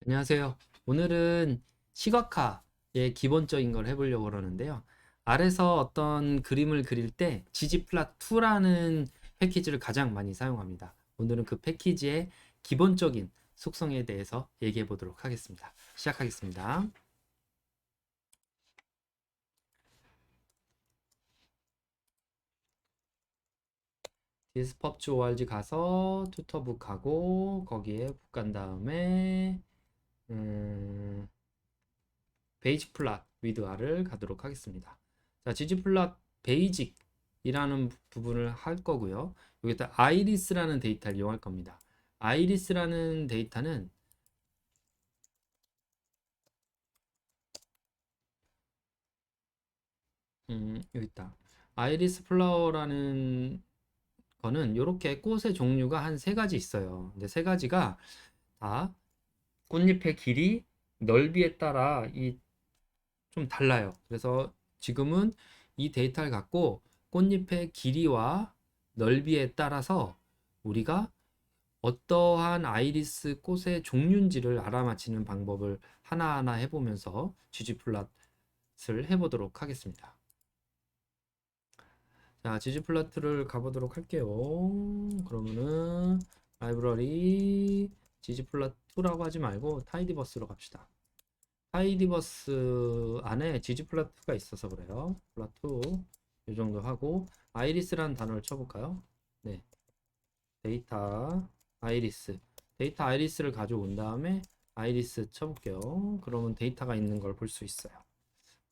안녕하세요. 오늘은 시각화의 기본적인 걸 해보려고 그러는데요. 아래서 어떤 그림을 그릴 때 ggplot2라는 패키지를 가장 많이 사용합니다. 오늘은 그 패키지의 기본적인 속성에 대해서 얘기해 보도록 하겠습니다. 시작하겠습니다. 디스퍼브.org 가서 투터북 하고 거기에 북 간 다음에 베이직 플랫 위드 R을 가도록 하겠습니다. 자, ggplot basic이라는 부분을 할 거고요. 여기다 iris라는 데이터를 이용할 겁니다. iris라는 데이터는 여기 있다. 아이리스 플라워라는 거는 이렇게 꽃의 종류가 한 세 가지 있어요. 근데 세 가지가 다 꽃잎의 길이, 넓이에 따라 좀 달라요. 그래서 지금은 이 데이터를 갖고 꽃잎의 길이와 넓이에 따라서 우리가 어떠한 아이리스 꽃의 종류인지를 알아맞히는 방법을 하나하나 해보면서 ggplot을 해보도록 하겠습니다. 자, ggplot를 가보도록 할게요. 그러면은 라이브러리 ggplot2라고 하지 말고 타이디버스로 갑시다. 타이디버스 안에 ggplot2가 있어서 그래요. plot2 이 정도 하고 아이리스라는 단어를 쳐볼까요? 네, 데이터 아이리스 데이터 아이리스를 가져온 다음에 아이리스 쳐볼게요. 그러면 데이터가 있는 걸 볼 수 있어요.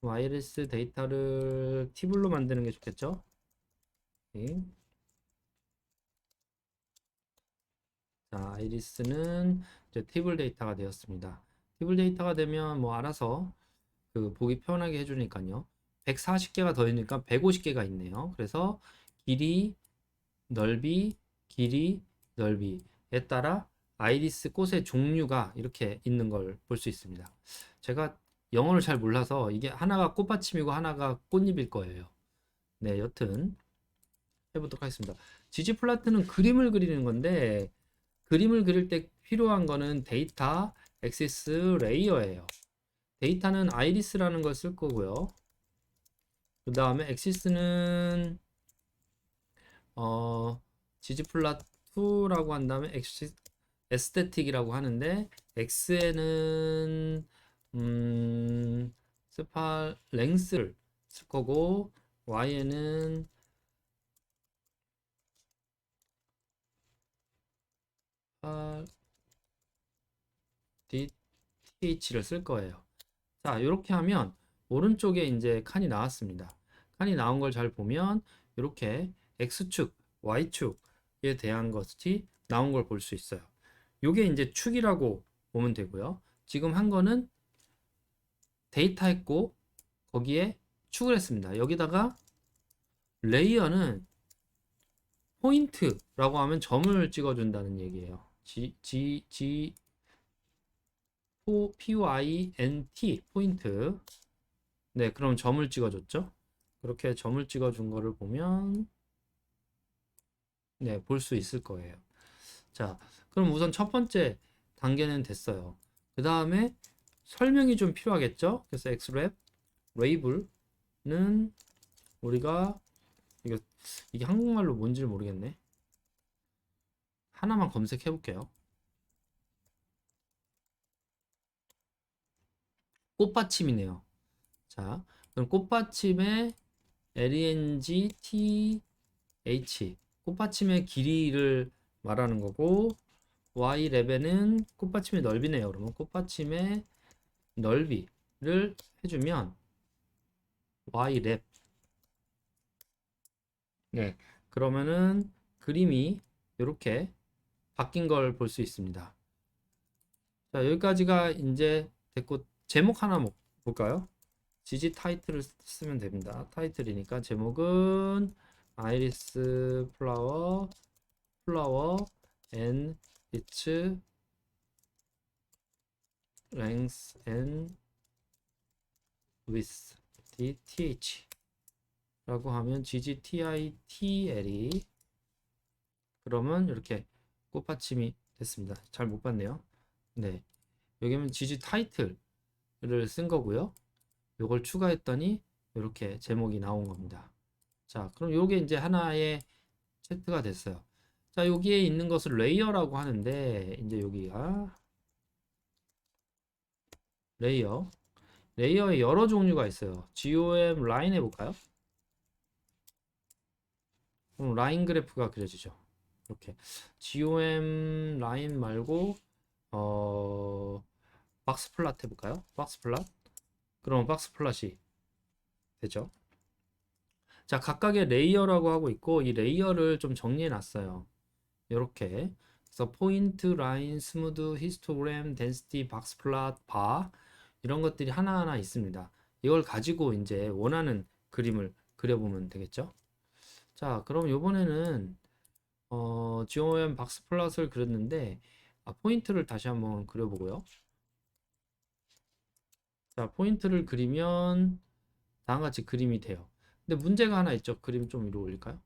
그럼 아이리스 데이터를 팁으로 만드는 게 좋겠죠? 네. 자, 아이리스는 이제 테이블 데이터가 되었습니다. 테이블 데이터가 되면 뭐 알아서 그 보기 편하게 해주니까요. 140개가 더있으니까 150개가 있네요. 그래서 길이, 넓이, 길이, 넓이에 따라 아이리스 꽃의 종류가 이렇게 있는 걸 볼 수 있습니다. 제가 영어를 잘 몰라서 이게 하나가 꽃받침이고 하나가 꽃잎일 거예요. 네, 여튼 해보도록 하겠습니다. gg플라트는 그림을 그리는 건데 그림을 그릴 때 필요한 거는 데이터 액세스 레이어예요. 데이터는 아이리스라는 걸 쓸 거고요. 그 다음에 액시스는 ggplot2라고 한 다음에 에스테틱이라고 하는데 x에는 스파 랭스를 쓸 거고 y에는 DTH를 쓸 거예요. 자, 이렇게 하면 오른쪽에 이제 칸이 나왔습니다. 칸이 나온 걸 잘 보면 이렇게 x축, y축에 대한 것이 나온 걸 볼 수 있어요. 요게 이제 축이라고 보면 되고요. 지금 한 거는 데이터 했고 거기에 축을 했습니다. 여기다가 레이어는 포인트라고 하면 점을 찍어준다는 얘기예요. POINT 포인트. 네, 그럼 점을 찍어줬죠. 그렇게 점을 찍어준 거를 보면 네, 볼 수 있을 거예요. 자, 그럼 우선 첫 번째 단계는 됐어요. 그 다음에 설명이 좀 필요하겠죠? 그래서 xref 레이블은 우리가 이거 이게 한국말로 뭔지 모르겠네. 하나만 검색해 볼게요. 꽃받침이네요. 자, 그럼 꽃받침의 LENGTH 꽃받침의 길이를 말하는 거고 Y 레벨은 꽃받침의 넓이네요. 그러면 꽃받침의 넓이를 해주면 Y 랩 네, 그러면은 그림이 이렇게 바뀐 걸 볼 수 있습니다. 자, 여기까지가 이제 됐고 제목 하나 볼까요? 지지 타이틀을 쓰면 됩니다. 타이틀이니까 제목은 아이리스 플라워 and its length and width DTH 라고 하면 GGTITL이 그러면 이렇게 꽃받침이 됐습니다. 잘 못 봤네요. 네. 여기는 지지 타이틀을 쓴 거고요. 요걸 추가했더니 이렇게 제목이 나온 겁니다. 자, 그럼 요게 이제 하나의 세트가 됐어요. 자, 여기에 있는 것을 레이어라고 하는데, 이제 여기가 레이어. 레이어에 여러 종류가 있어요. GOM 라인 해볼까요? 그럼 라인 그래프가 그려지죠. 이렇게. GOM 라인 말고, 박스 플랫 해볼까요? 박스 플랫. 그럼 박스 플랫이 되죠. 자, 각각의 레이어라고 하고 있고, 이 레이어를 좀 정리해 놨어요. 이렇게. 그래서 포인트, 라인, 스무드, 히스토그램, 덴시티, 박스 플랫, 바 이런 것들이 하나하나 있습니다. 이걸 가지고 이제 원하는 그림을 그려보면 되겠죠. 자, 그럼 이번에는 GOM 박스 플랫을 그렸는데 포인트를 다시 한번 그려보고요. 자, 포인트를 그리면 다음과 같이 그림이 돼요. 근데 문제가 하나 있죠. 그림 좀 위로 올릴까요?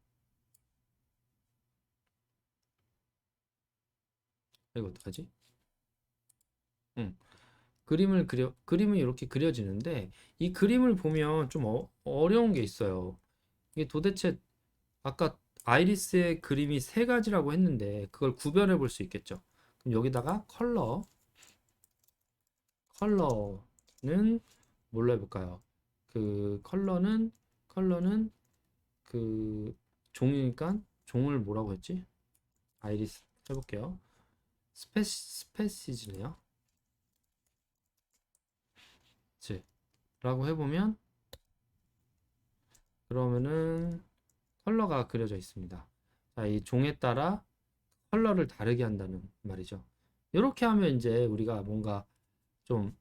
이거 어떡하지? 응. 그림이 이렇게 그려지는데, 이 그림을 보면 좀 어려운 게 있어요. 이게 도대체, 아까 아이리스의 그림이 세 가지라고 했는데, 그걸 구별해 볼 수 있겠죠. 그럼 여기다가 컬러는 뭘로 해볼까요? 그 컬러는 그 종이니까, 종을 뭐라고 했지? 아이리스 해볼게요. 스페시즈네요. 라고 해보면, 그러면은 컬러가 그려져 있습니다. 자, 이 종에 따라 컬러를 다르게 한다는 말이죠. 이렇게 하면 이제 우리가 뭔가 좀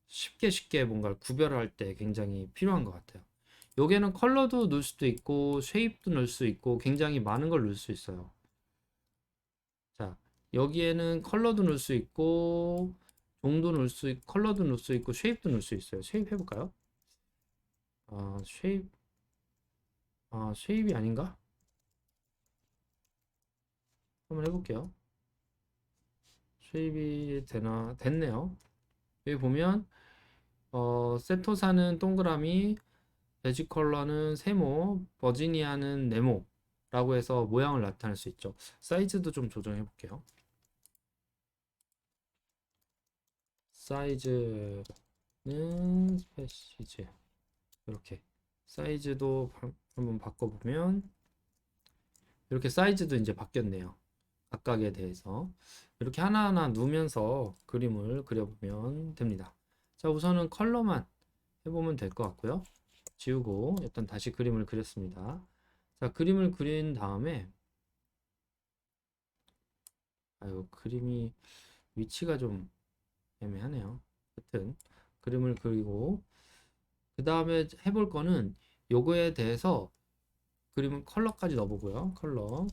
쉽게 뭔가를 구별할 때 굉장히 필요한 것 같아요. 여기에는 컬러도 넣을 수도 있고 쉐입도 넣을 수 있고 굉장히 많은 걸 넣을 수 있어요. 자, 여기에는 컬러도 넣을 수 있고 종도 넣을 수 있고 컬러도 넣을 수 있고 쉐입도 넣을 수 있어요. 쉐입 해볼까요? 쉐입 쉐입이 아닌가? 한번 해볼게요. 쉐입이 되나? 됐네요. 여기 보면 세토사는 동그라미, 베지컬러는 세모, 버지니아는 네모라고 해서 모양을 나타낼 수 있죠. 사이즈도 좀 조정해 볼게요. 사이즈는 스페시즈 이렇게 사이즈도 한번 바꿔보면 이렇게 사이즈도 이제 바뀌었네요. 각각에 대해서 이렇게 하나하나 누면서 그림을 그려보면 됩니다. 자, 우선은 컬러만 해보면 될 것 같고요. 지우고 일단 다시 그림을 그렸습니다. 자, 그림을 그린 다음에 아유, 그림이 위치가 좀 애매하네요. 하여튼 그림을 그리고 그 다음에 해볼 거는 요거에 대해서 그림은 컬러까지 넣어보고요. 컬러.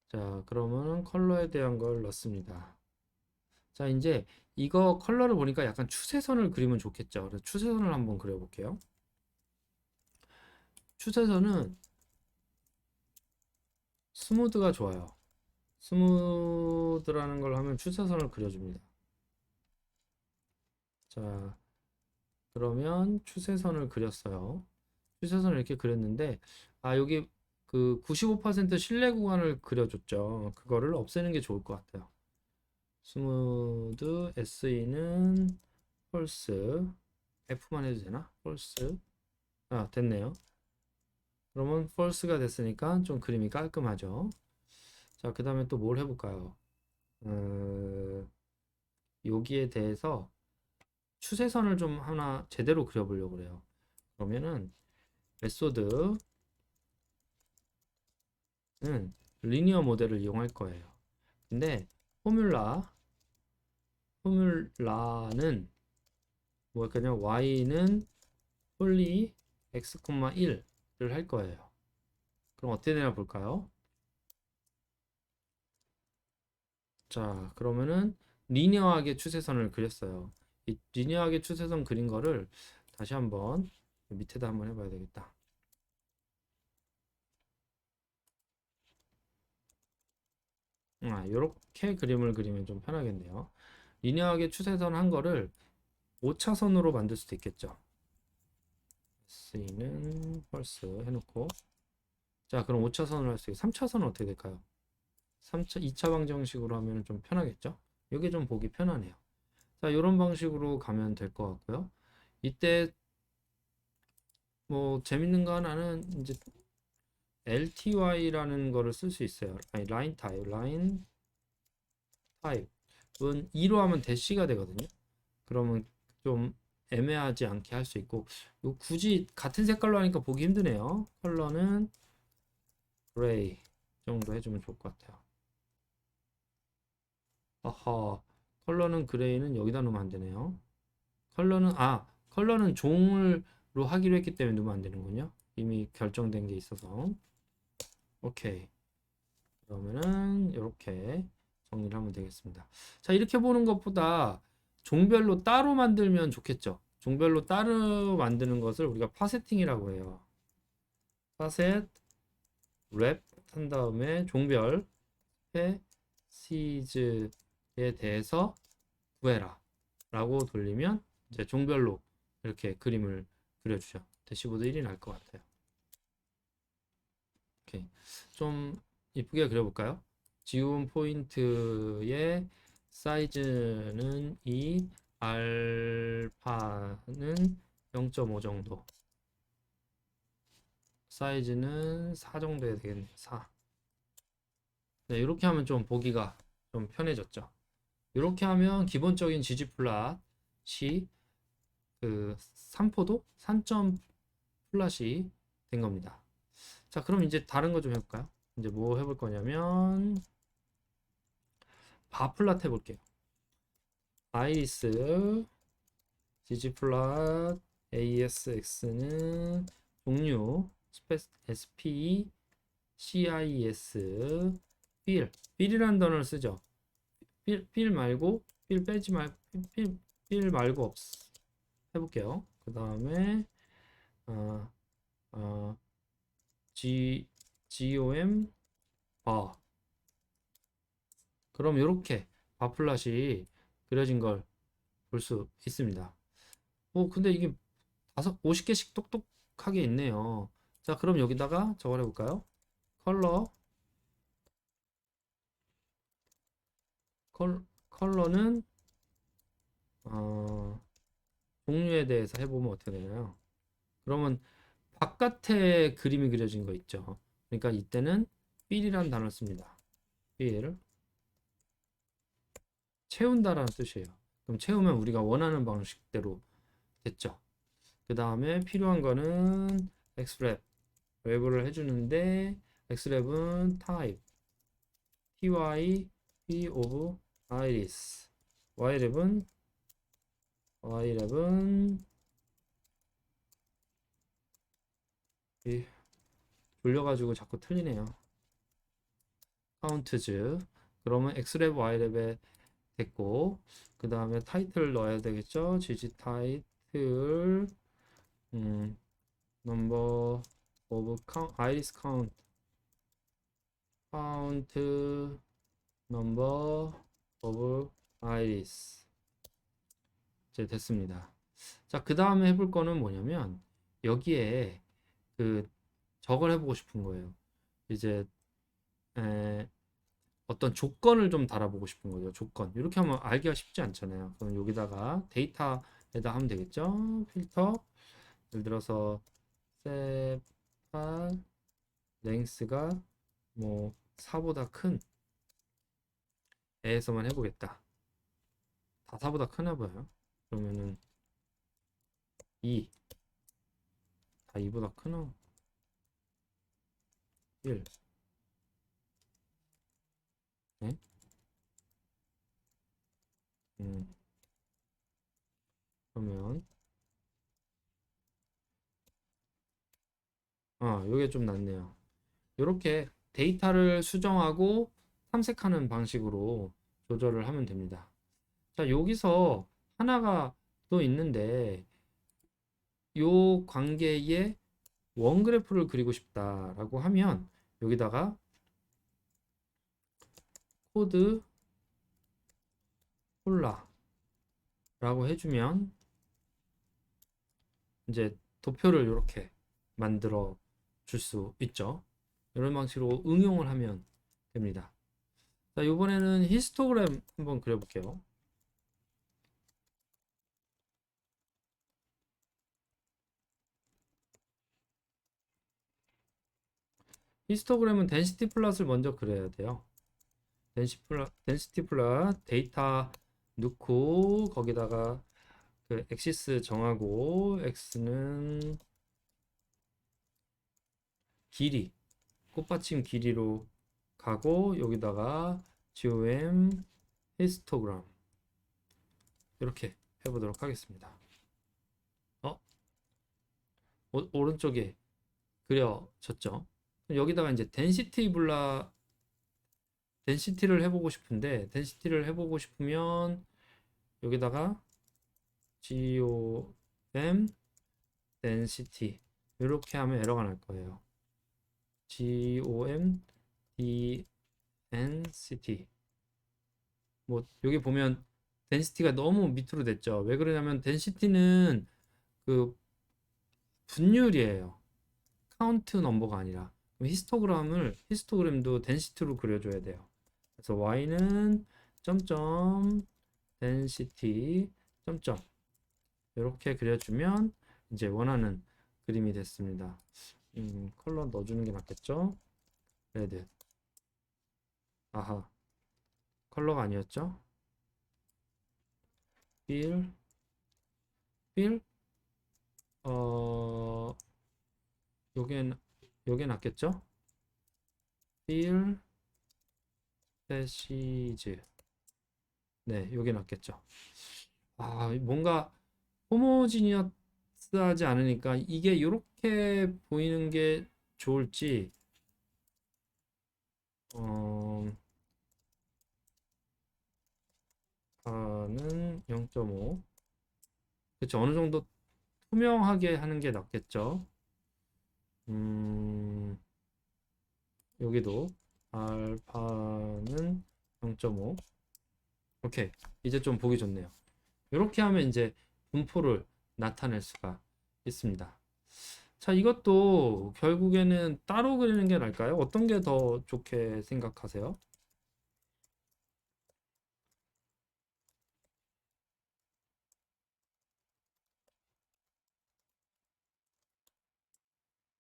자, 그러면 컬러에 대한 걸 넣습니다. 자, 이제 이거 컬러를 보니까 약간 추세선을 그리면 좋겠죠. 그래서 추세선을 한번 그려볼게요. 추세선은 스무드가 좋아요. 스무드라는 걸 하면 추세선을 그려줍니다. 자, 그러면 추세선을 그렸어요. 추세선을 이렇게 그렸는데, 여기 그 95% 실내 구간을 그려줬죠. 그거를 없애는 게 좋을 것 같아요. 스무드, SE는 펄스, F만 해도 되나? 펄스. 됐네요. 그러면 펄스가 됐으니까 좀 그림이 깔끔하죠. 자, 그 다음에 또 뭘 해볼까요? 여기에 대해서 추세선을 좀 하나 제대로 그려보려고 그래요. 그러면은 메소드는 리니어 모델을 이용할 거예요. 근데 포뮬라는 뭐였냐면 y는 홀리 x, 1을 할 거예요. 그럼 어떻게 되나 볼까요? 자, 그러면은 리니어하게 추세선을 그렸어요. 이 리니어하게 추세선 그린 거를 다시 한번 밑에다 한번 해봐야 되겠다. 요렇게 그림을 그리면 좀 편하겠네요. 리니어하게 추세선 한 거를 5차선으로 만들 수도 있겠죠. S는 펄스 해놓고, 자 그럼 5차선으로 할 수 있고 3차선은 어떻게 될까요? 2차 방정식으로 하면 좀 편하겠죠. 이게 좀 보기 편하네요. 자 이런 방식으로 가면 될 것 같고요. 이때 뭐 재밌는 거 하나는 이제 LTY라는 거를 쓸 수 있어요. 아니 라인 타입은 2로 하면 대시가 되거든요. 그러면 좀 애매하지 않게 할 수 있고, 요 굳이 같은 색깔로 하니까 보기 힘드네요. 컬러는 그레이 정도 해주면 좋을 것 같아요. 아하, 컬러는 그레이는 여기다 놓으면 안 되네요. 컬러는 종으로 하기로 했기 때문에 놓으면 안 되는군요. 이미 결정된 게 있어서. 오케이. 그러면은 이렇게 정리를 하면 되겠습니다. 자, 이렇게 보는 것보다 종별로 따로 만들면 좋겠죠. 종별로 따로 만드는 것을 우리가 파세팅이라고 해요. 파셋 랩 한 다음에 종별 시즈에 대해서 구해라 라고 돌리면 이제 종별로 이렇게 그림을 그려주죠. 대시보드 1이 날 것 같아요. 오케이. 좀 이쁘게 그려볼까요? 지운 포인트의 사이즈는 2, 알파는 0.5 정도, 사이즈는 4 정도 해야 되겠네요. 4. 네, 이렇게 하면 좀 보기가 좀 편해졌죠. 이렇게 하면 기본적인 지지 플랫이 그 산포도 산점 플랫이 된 겁니다. 자, 그럼 이제 다른 거 좀 해볼까요? 이제 뭐 해볼 거냐면 바 플랫 해볼게요. 아이리스 지지플랫 ASX는 종류 SP CIS 빌이라는 단어를 쓰죠. 빌 말고 빌 빼지 말고 빌 말고 해볼게요. 그 다음에 어, 어, GOM 바, 그럼 이렇게 바 플랫이 그려진 걸 볼 수 있습니다. 근데 이게 50개씩 똑똑하게 있네요. 자, 그럼 여기다가 저걸 해볼까요? 컬러, 컬러는, 어, 종류에 대해서 해보면 어떻게 되나요? 그러면 바깥에 그림이 그려진 거 있죠. 그러니까 이때는 fill이라는 단어를 씁니다. fill, 채운다라는 뜻이에요. 그럼 채우면 우리가 원하는 방식대로 됐죠. 그 다음에 필요한 거는 xwrap, 랩을 해주는데 xwrap은 type, ty, of iris, yr랩은 돌려가지고 자꾸 틀리네요. 카운트즈. 그러면 x랩, y랩에 됐고, 그 다음에 타이틀 넣어야 되겠죠. gg 타이틀, 넘버 오브 아이리스 카운트 넘버 오브 아이리스. 이제 됐습니다. 자, 그 다음에 해볼 거는 뭐냐면 여기에 그 저걸 해보고 싶은 거예요. 이제 에, 어떤 조건을 좀 달아보고 싶은 거죠. 조건. 이렇게 하면 알기가 쉽지 않잖아요. 그럼 여기다가 데이터에다 하면 되겠죠. 필터. 예를 들어서 세파 랭스가 뭐 4보다 큰 애에서만 해보겠다. 다 4보다 크나 봐요. 그러면은 2, 다 2보다 크나? 1. 네? 음, 그러면 요게 좀 낫네요. 이렇게 데이터를 수정하고 탐색하는 방식으로 조절을 하면 됩니다. 자, 여기서 하나가 또 있는데 요 관계에 원그래프를 그리고 싶다라고 하면 여기다가 코드 콜라라고 해주면 이제 도표를 이렇게 만들어 줄 수 있죠. 이런 방식으로 응용을 하면 됩니다. 자, 이번에는 히스토그램 한번 그려볼게요. 히스토그램은 덴시티 플롯을 먼저 그려야 돼요. 덴시티 플롯 데이터 넣고 거기다가 그 엑시스 정하고 x는 길이, 꽃받침 길이로 가고 여기다가 gom 히스토그램 이렇게 해보도록 하겠습니다. 오른쪽에 그려졌죠. 여기다가 이제 덴시티를 해보고 싶은데 덴시티를 해보고 싶으면 여기다가 gom density 이렇게 하면 에러가 날 거예요. gom density 뭐 여기 보면 덴시티가 너무 밑으로 됐죠. 왜 그러냐면 덴시티는 그 분율이에요. 카운트 넘버가 아니라. 히스토그램도 덴시티로 그려줘야 돼요. 그래서 y는 점점 density 점점 이렇게 그려주면 이제 원하는 그림이 됐습니다. 컬러 넣어주는 게 낫겠죠? 레드. 아하. 컬러가 아니었죠? 필. 필. 요게 요게 낫겠죠? 필 패시즈. 네, 요게 낫겠죠. 아, 뭔가 호모지니어스하지 않으니까 이게 이렇게 보이는 게 좋을지 는 0.5. 그렇죠. 어느 정도 투명하게 하는 게 낫겠죠. 여기도 알파는 0.5. 오케이. 이제 좀 보기 좋네요. 이렇게 하면 이제 분포를 나타낼 수가 있습니다. 자, 이것도 결국에는 따로 그리는 게 나을까요? 어떤 게 더 좋게 생각하세요?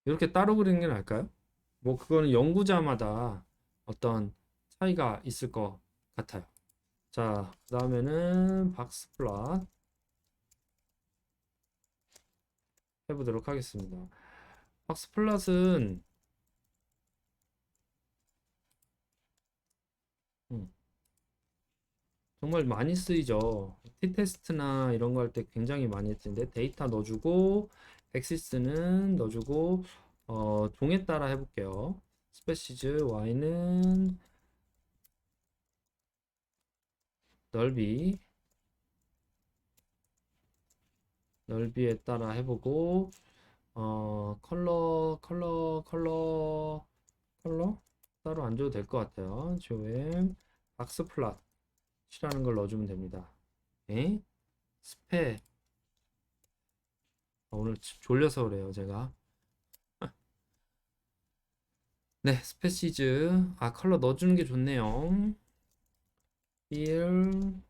이렇게 따로 그리는 게 나을까요? 뭐 그거는 연구자마다 어떤 차이가 있을 것 같아요. 자, 그 다음에는 박스 플롯 해보도록 하겠습니다. 박스 플롯은 음, 정말 많이 쓰이죠. t-테스트나 이런 거 할 때 굉장히 많이 했는데 데이터 넣어주고 엑시스는 넣어주고 종에 따라 해볼게요. 스페시즈 y는 넓이 넓이에 따라 해보고 컬러 따로 안 줘도 될 것 같아요. gom 박스 플롯이라는 걸 넣어주면 됩니다. 에? 스페 오늘 졸려서 그래요 제가. 네, 스페시즈 컬러 넣어주는 게 좋네요. 필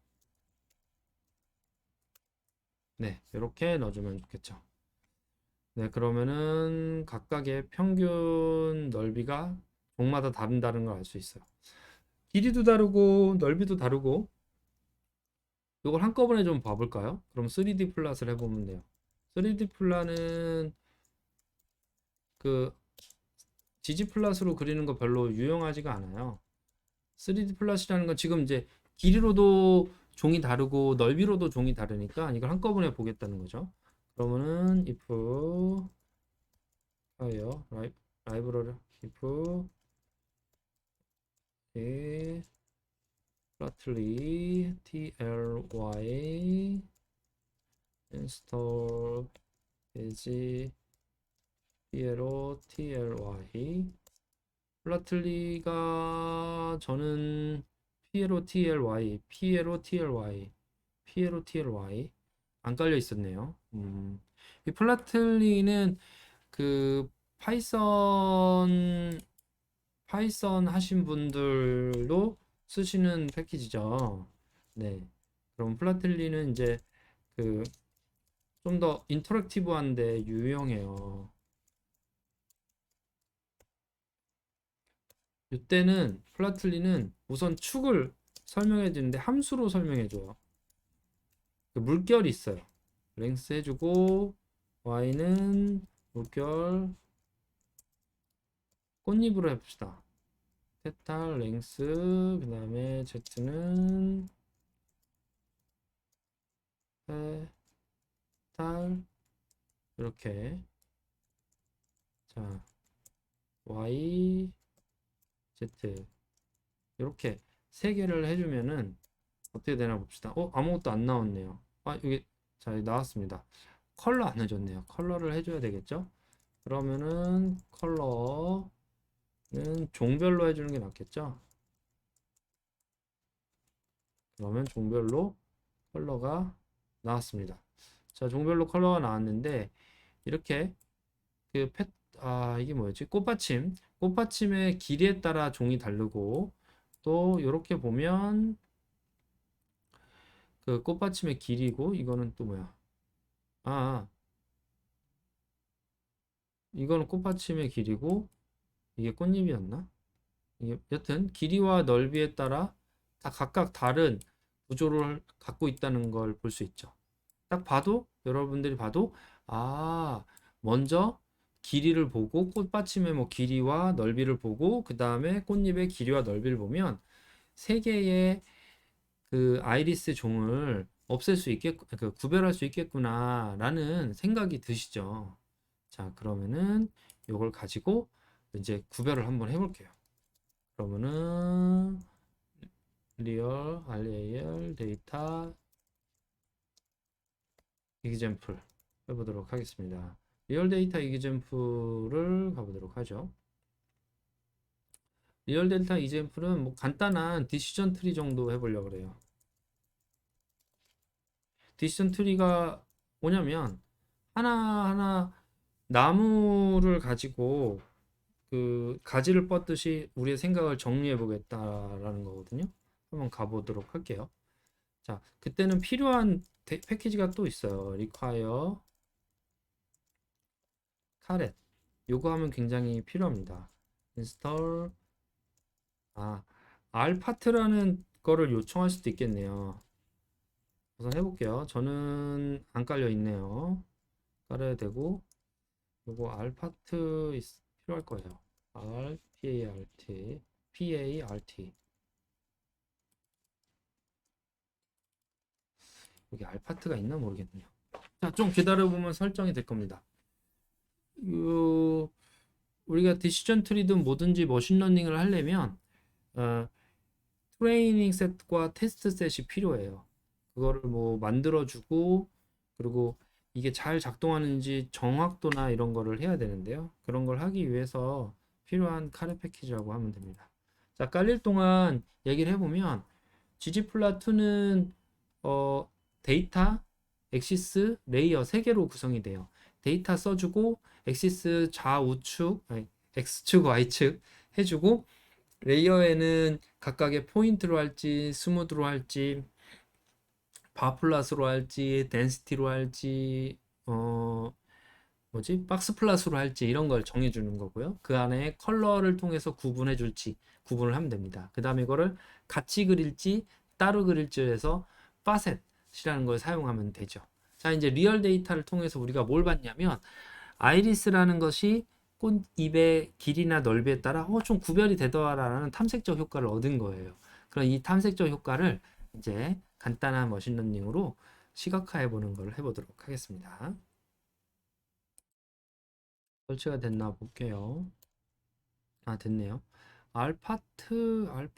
네, 이렇게 넣어주면 좋겠죠. 네, 그러면은 각각의 평균 넓이가 종마다 다른다는 걸 알 수 있어요. 길이도 다르고 넓이도 다르고 이걸 한꺼번에 좀 봐볼까요? 그럼 3D 플랫을 해보면 돼요. 3D 플랫은 그 지지 플랫으로 그리는 거 별로 유용하지가 않아요. 3D 플랫이라는 건 지금 이제 길이로도 종이 다르고 넓이로도 종이 다르니까 이걸 한꺼번에 보겠다는 거죠. 그러면은 if file 라이브러리 if flatly tly install page tly 플라틀리가 저는 PLOTLY, PLOTLY, PLOTLY 안 깔려 있었네요. 이 플라틀리는 그 파이썬 하신 분들도 쓰시는 패키지죠. 네. 그럼 플라틀리는 이제 그 좀 더 인터랙티브한데 유용해요. 이때는 플라틀리는 우선 축을 설명해 주는데 함수로 설명해 줘요. 그 물결이 있어요. 랭스 해주고 y는 물결 꽃잎으로 해봅시다. 테타 랭스 그 다음에 z는 페탈 이렇게 자 y z 이렇게 세 개를 해주면은 어떻게 되나 봅시다. 아무것도 안 나왔네요. 여기 자 여기 나왔습니다. 컬러 안 해줬네요. 컬러를 해줘야 되겠죠? 그러면은 컬러는 종별로 해주는 게 낫겠죠? 그러면 종별로 컬러가 나왔습니다. 자, 종별로 컬러가 나왔는데 이렇게 그 이게 뭐였지? 꽃받침의 길이에 따라 종이 다르고 또 이렇게 보면 그 꽃받침의 길이고 이거는 또 뭐야? 아, 이거는 꽃받침의 길이고 이게 꽃잎이었나? 이게 여튼 길이와 넓이에 따라 다 각각 다른 구조를 갖고 있다는 걸 볼 수 있죠. 딱 봐도 여러분들이 봐도 아 먼저 길이를 보고 꽃받침의 뭐 길이와 넓이를 보고 그 다음에 꽃잎의 길이와 넓이를 보면 세 개의 그 아이리스 종을 없앨 수 있겠 그 구별할 수 있겠구나라는 생각이 드시죠. 자 그러면은 이걸 가지고 이제 구별을 한번 해볼게요. 그러면은 리얼 RAL 데이터 example 해보도록 하겠습니다. 리얼 데이터 example을 가보도록 하죠. 리얼 데이터 example은 뭐 간단한 디시전 트리 정도 해보려고 그래요. 디시전 트리가 뭐냐면 하나하나 나무를 가지고 그 가지를 뻗듯이 우리의 생각을 정리해 보겠다라는 거거든요. 한번 가보도록 할게요. 자, 그때는 필요한 패키지가 또 있어요. require caret. 요거 하면 굉장히 필요합니다. install 알파트라는 거를 요청할 수도 있겠네요. 우선 해볼게요. 저는 안 깔려 있네요. 깔아야 되고 요거 알파트 필요할 거예요. PART 여기 알파트가 있나 모르겠네요. 자, 좀 기다려보면 설정이 될 겁니다. 우리가 디시전 트리든 뭐든지 머신러닝을 하려면 트레이닝 셋과 테스트 셋이 필요해요. 그거를 뭐 만들어주고 그리고 이게 잘 작동하는지 정확도나 이런 거를 해야 되는데요. 그런 걸 하기 위해서 필요한 카레 패키지라고 하면 됩니다. 자, 깔릴 동안 얘기를 해보면 ggplot2는 데이터, 엑시스, 레이어 3개로 구성이 돼요. 데이터 써주고 엑시스 좌우측, x축, y축 해주고 레이어에는 각각의 포인트로 할지 스무드로 할지 바플러스로 할지 덴시티로 할지 박스 플러스로 할지 이런 걸 정해주는 거고요. 그 안에 컬러를 통해서 구분해 줄지 구분을 하면 됩니다. 그 다음에 이거를 같이 그릴지 따로 그릴지 해서 파셋이라는 걸 사용하면 되죠. 자, 이제 리얼 데이터를 통해서 우리가 뭘 봤냐면 아이리스라는 것이 꽃잎의 길이나 넓이에 따라 좀 구별이 되더라라는 탐색적 효과를 얻은 거예요. 그럼 이 탐색적 효과를 이제 간단한 머신러닝으로 시각화해 보는 걸 해보도록 하겠습니다. 설치가 됐나 볼게요. 됐네요. 알파트가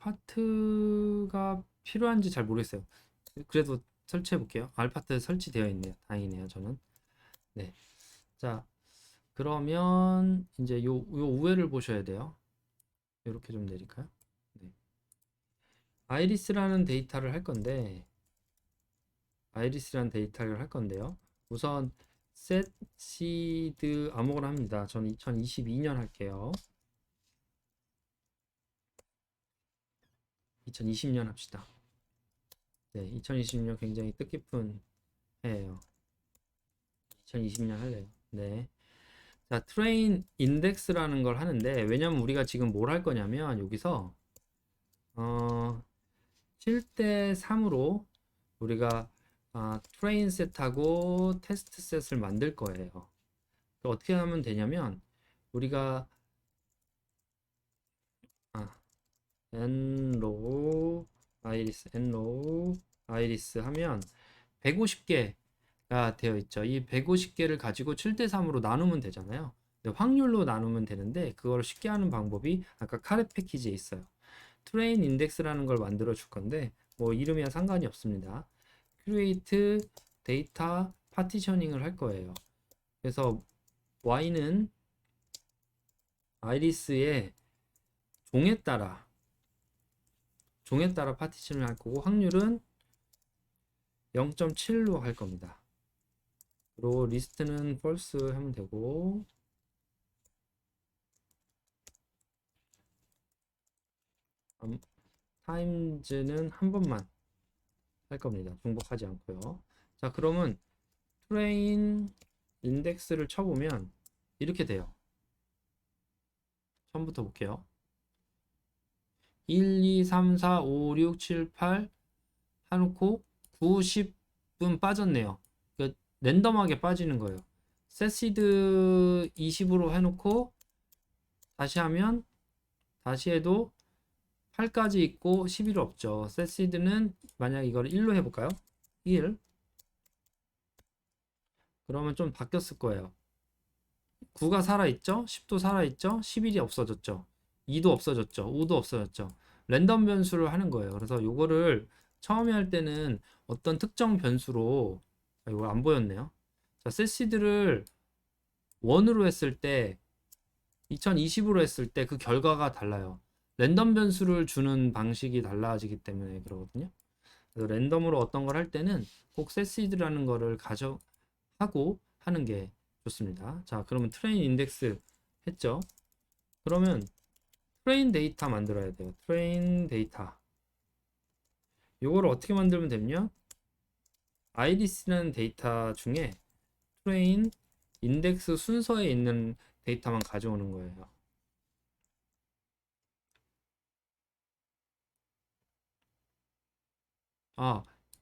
필요한지 잘 모르겠어요. 그래도 설치해 볼게요. 알파트 설치되어 있네요. 다행이네요, 저는. 네. 자, 그러면 이제 요 우회를 보셔야 돼요. 이렇게 좀 내릴까요? 네. 아이리스라는 데이터를 할 건데, 아이리스라는 데이터를 할 건데요. 우선 set seed 아무거나 합니다. 저는 2022년 할게요. 2020년 합시다. 네, 2020년 굉장히 뜻깊은 해예요. 2020년 할래요. 네. 자, 트레인 인덱스라는 걸 하는데, 왜냐면 우리가 지금 뭘 할 거냐면 여기서 7대 3으로 우리가 트레인 셋하고 테스트 셋을 만들 거예요. 어떻게 하면 되냐면 우리가 nrow iris 하면 150개가 되어 있죠. 이 150개를 가지고 7대 3으로 나누면 되잖아요. 확률로 나누면 되는데 그걸 쉽게 하는 방법이 아까 카레 패키지에 있어요. 트레인 인덱스라는 걸 만들어 줄 건데 뭐 이름이야 상관이 없습니다. create data partitioning을 할 거예요. 그래서 y는 아이리스의 종에 따라 파티션을 할 거고 확률은 0.7로 할 겁니다. 그리고 리스트는 false 하면 되고 times는 한 번만 할 겁니다. 중복하지 않고요. 자, 그러면 train index를 쳐보면 이렇게 돼요. 처음부터 볼게요. 1, 2, 3, 4, 5, 6, 7, 8 해놓고 90분 빠졌네요. 그러니까 랜덤하게 빠지는 거예요. 세시드 20으로 해놓고 다시 하면 다시 해도 8까지 있고 11 없죠. 세시드는 만약 이걸 1로 해볼까요? 1 그러면 좀 바뀌었을 거예요. 9가 살아있죠? 10도 살아있죠? 11이 없어졌죠? 2도 없어졌죠? 5도 없어졌죠? 랜덤 변수를 하는 거예요. 그래서 요거를 처음에 할 때는 어떤 특정 변수로 이거 안 보였네요. 자, 세시드를 1으로 했을 때 2020으로 했을 때 그 결과가 달라요. 랜덤 변수를 주는 방식이 달라지기 때문에 그러거든요. 그래서 랜덤으로 어떤 걸 할 때는 꼭 setSeed라는 거를 가져하고 하는 게 좋습니다. 자, 그러면 트레인 인덱스 했죠. 그러면 트레인 데이터 만들어야 돼요. 트레인 데이터. 이걸 어떻게 만들면 되냐? iris라는 데이터 중에 트레인 인덱스 순서에 있는 데이터만 가져오는 거예요.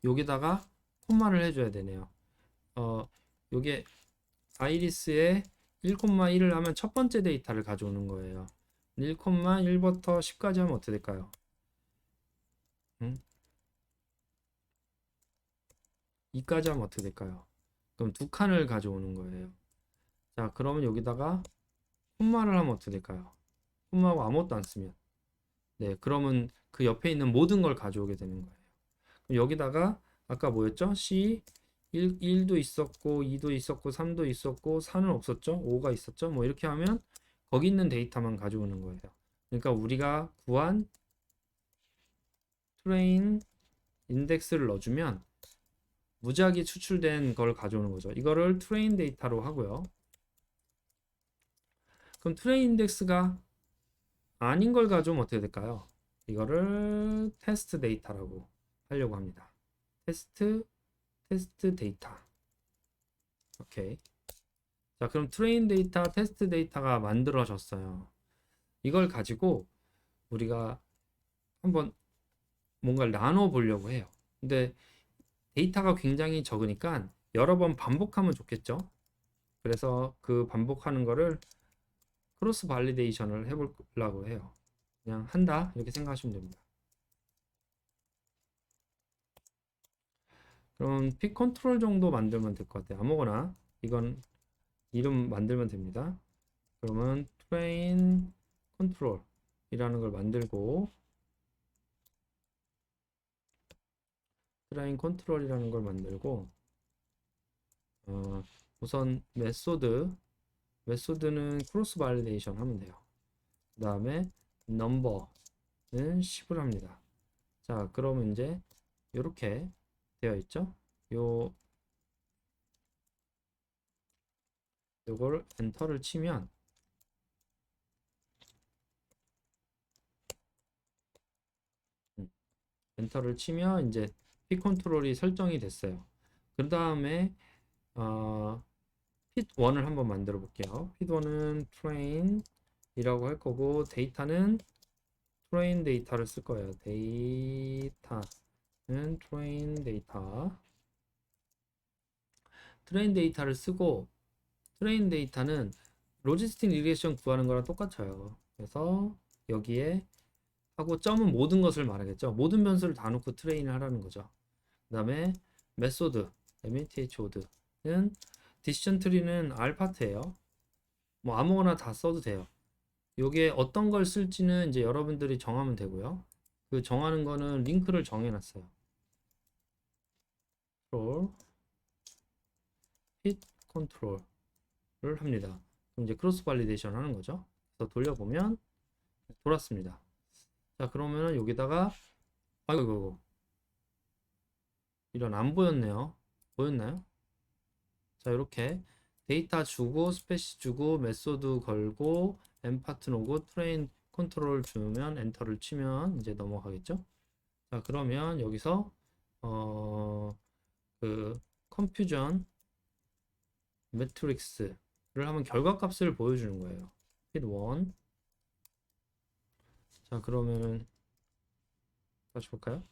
여기다가 콤마를 해줘야 되네요. 요게 아이리스에 1,1을 하면 첫 번째 데이터를 가져오는 거예요. 1,1부터 10까지 하면 어떻게 될까요? 2까지 하면 어떻게 될까요? 그럼 두 칸을 가져오는 거예요. 자, 그러면 여기다가 콤마를 하면 어떻게 될까요? 콤마하고 아무것도 안 쓰면. 네, 그러면 그 옆에 있는 모든 걸 가져오게 되는 거예요. 그럼 여기다가 아까 뭐였죠? C 1도 있었고 2도 있었고 3도 있었고 4는 없었죠? 5가 있었죠? 뭐 이렇게 하면 거기 있는 데이터만 가져오는 거예요. 그러니까 우리가 구한 트레인 인덱스를 넣어주면 무작위 추출된 걸 가져오는 거죠. 이거를 트레인 데이터로 하고요. 그럼 트레인 인덱스가 아닌 걸 가져오면 어떻게 될까요? 이거를 테스트 데이터라고 하려고 합니다. 테스트 데이터. 오케이. 자, 그럼 트레인 데이터, 테스트 데이터가 만들어졌어요. 이걸 가지고 우리가 한번 뭔가를 나눠 보려고 해요. 근데 데이터가 굉장히 적으니까 여러 번 반복하면 좋겠죠? 그래서 그 반복하는 거를 크로스 발리데이션을 해보려고 해요. 그냥 한다 이렇게 생각하시면 됩니다. 그럼 픽 컨트롤 정도 만들면 될 것 같아요. 아무거나 이건 이름 만들면 됩니다. 그러면 트레인 컨트롤 이라는 걸 만들고 트레인 컨트롤이라는 걸 만들고 우선 메소드는 크로스 발리데이션 하면 돼요. 그 다음에 넘버는 10을 합니다. 자, 그러면 이제 이렇게 되어 있죠. 요 요걸 엔터를 치면 음, 엔터를 치면 이제 핏 컨트롤이 설정이 됐어요. 그 다음에 핏 1을 한번 만들어 볼게요. 핏 1은 train이라고 할 거고 데이터는 train 데이터를 쓸 거예요. 데이터는 train 데이터. 트레인 데이터를 쓰고 트레인 데이터는 로지스틱 리그레션 구하는 거랑 똑같아요. 그래서 여기에 하고 점은 모든 것을 말하겠죠. 모든 변수를 다 놓고 트레인을 하라는 거죠. 그 다음에 메소드 method는 디시전 트리는 R 파트예요. 뭐 아무거나 다 써도 돼요. 요게 어떤 걸 쓸지는 이제 여러분들이 정하면 되고요. 그 정하는 거는 링크를 정해놨어요. 컨트롤, 핏 컨트롤을 합니다. 그럼 이제 크로스 발리데이션 하는 거죠. 그래서 돌려보면 돌았습니다. 자, 그러면은 여기다가 아이고 이런 안 보였네요. 보였나요? 자, 이렇게 데이터 주고 스페시 주고 메소드 걸고 엠파트 오고 트레인 컨트롤 주면 엔터를 치면 이제 넘어가겠죠? 자, 그러면 여기서 그 컴퓨전 매트릭스를 하면 결과값을 보여주는 거예요. 핏 1. 자, 그러면은 다시 볼까요?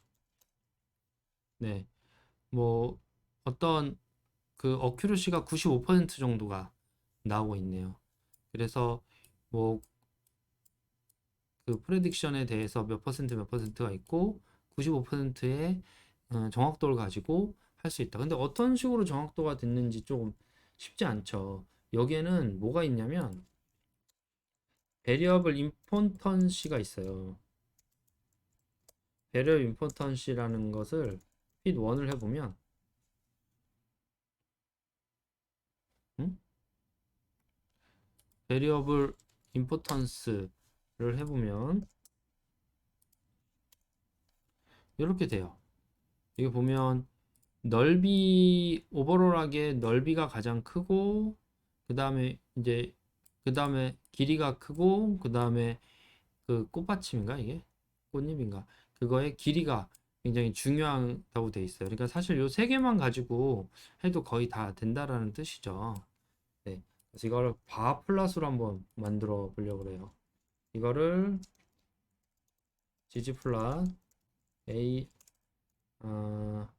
네. 뭐 어떤 그 어큐러시가 95% 정도가 나오고 있네요. 그래서 뭐 그 프레딕션에 대해서 몇 퍼센트 몇 퍼센트가 있고 95%의 정확도를 가지고 할 수 있다. 근데 어떤 식으로 정확도가 됐는지 조금 쉽지 않죠. 여기에는 뭐가 있냐면 베리어블 임포턴시가 있어요. 베리어블 임포턴시라는 것을 핏 1을 해보면 베리어블 임포턴스를 해보면 이렇게 돼요. 이게 보면 넓이 오버롤하게 넓이가 가장 크고 그 다음에 이제 그 다음에 길이가 크고 그 다음에 그 꽃받침인가 이게 꽃잎인가 그거의 길이가 굉장히 중요하다고 돼 있어요. 그러니까 사실 요 세 개만 가지고 해도 거의 다 된다라는 뜻이죠. 네, 그래서 이거를 바 플러스로 한번 만들어 보려고 그래요. 이거를 지지 플랫 a 아,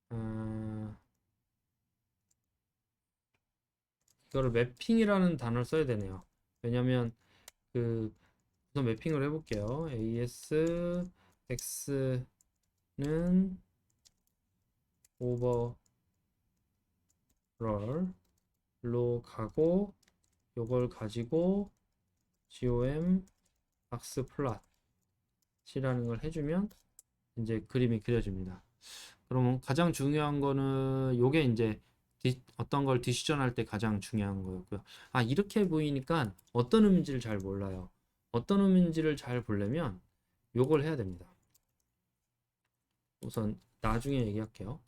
아, 이거를 매핑이라는 단어를 써야 되네요. 왜냐면 그 우선 매핑을 해볼게요. AS X는 오버럴로 가고 요걸 가지고 GOM 박스 플랫이라는 걸 해주면 이제 그림이 그려집니다. 그러면 가장 중요한 거는 요게 이제 어떤 걸 디시전 할 때 가장 중요한 거였고요. 아, 이렇게 보이니까 어떤 의미인지를 잘 몰라요. 어떤 의미인지를 잘 보려면 요걸 해야 됩니다. 우선 나중에 얘기할게요.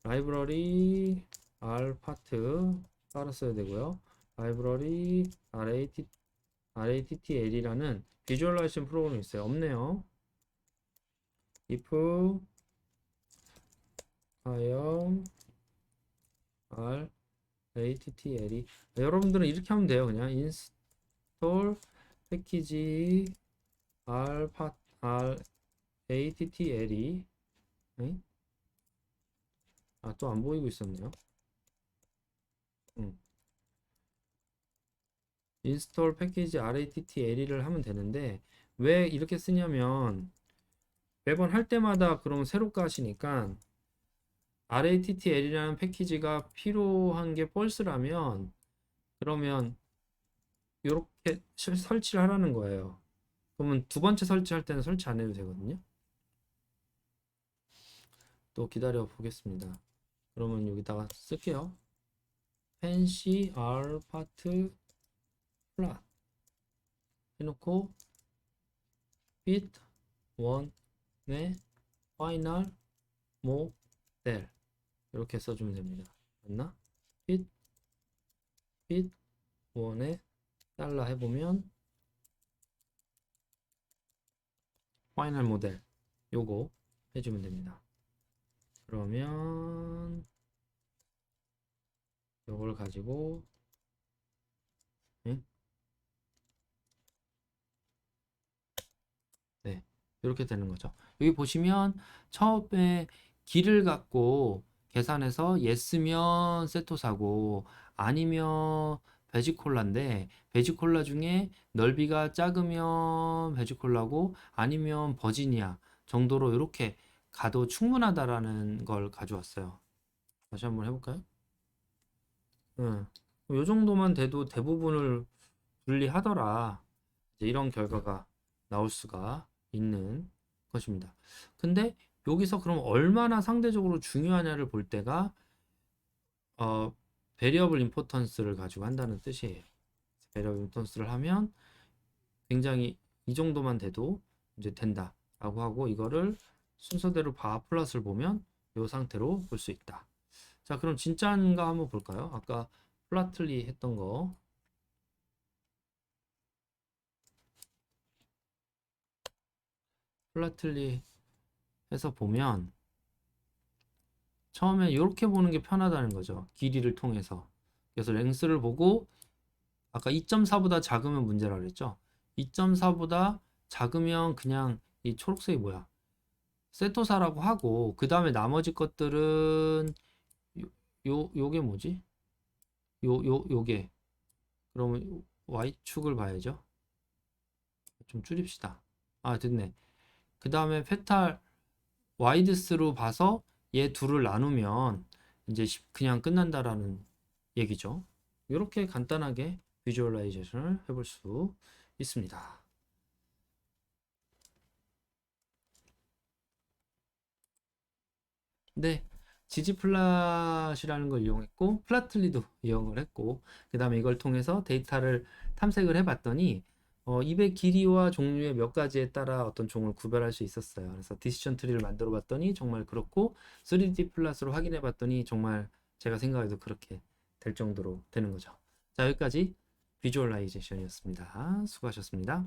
라이브러리 R 파트 따라 써야 되고요. 라이브러리 RATTL이라는 비주얼라이제이션 프로그램이 있어요. 없네요. if 하염 RATTL이 여러분들은 이렇게 하면 돼요. 그냥 install 패키지 RATTL이 아, 또 안 보이고 있었네요. install 패키지 RATTL을 하면 되는데 왜 이렇게 쓰냐면 매번 할 때마다 그러면 새로 하시니까 RATTL이라는 패키지가 필요한 게 false라면 그러면 이렇게 설치를 하라는 거예요. 그러면 두 번째 설치할 때는 설치 안 해도 되거든요. 또 기다려 보겠습니다. 그러면 여기다가 쓸게요. fancy R 파트 플랫 해놓고 bit 1 파이널 모델 이렇게 써주면 됩니다. 맞나? 핏 원에 달러 해보면 파이널 모델 요거 해주면 됩니다. 그러면 요걸 가지고 네, 네 이렇게 되는 거죠. 여기 보시면 처음에 길을 갖고 계산해서 예스면 세토사고 아니면 베지콜라인데 베지콜라 중에 넓이가 작으면 베지콜라고 아니면 버지니아 정도로 이렇게 가도 충분하다라는 걸 가져왔어요. 다시 한번 해볼까요? 응. 이 정도만 돼도 대부분을 분리하더라. 이제 이런 결과가 나올 수가 있는 것입니다. 근데 여기서 그럼 얼마나 상대적으로 중요하냐를 볼 때가 베리어블 임포턴스를 가지고 한다는 뜻이에요. 베리어블 임포턴스를 하면 굉장히 이 정도만 돼도 이제 된다라고 하고 이거를 순서대로 바 플러스를 보면 이 상태로 볼 수 있다. 자, 그럼 진짜인가 한번 볼까요? 아까 플라틀리 했던 거 플라틀리 해서 보면 처음에 이렇게 보는 게 편하다는 거죠. 길이를 통해서. 그래서 랭스를 보고 아까 2.4보다 작으면 문제라 그랬죠. 2.4보다 작으면 그냥 이 초록색이 뭐야? 세토사라고 하고 그 다음에 나머지 것들은 요게 뭐지? 요게 그러면 Y축을 봐야죠. 좀 줄입시다. 아, 됐네. 그 다음에 페탈 와이드스로 봐서 얘 둘을 나누면 이제 그냥 끝난다라는 얘기죠. 이렇게 간단하게 비주얼라이제이션을 해볼 수 있습니다. 네, 지지플랫이라는 걸 이용했고 플라틀리도 이용을 했고 그 다음에 이걸 통해서 데이터를 탐색을 해봤더니 입의 길이와 종류의 몇 가지에 따라 어떤 종을 구별할 수 있었어요. 그래서 디시전 트리를 만들어 봤더니 정말 그렇고 3D 플랫으로 확인해 봤더니 정말 제가 생각해도 그렇게 될 정도로 되는 거죠. 자, 여기까지 비주얼라이제이션이었습니다. 수고하셨습니다.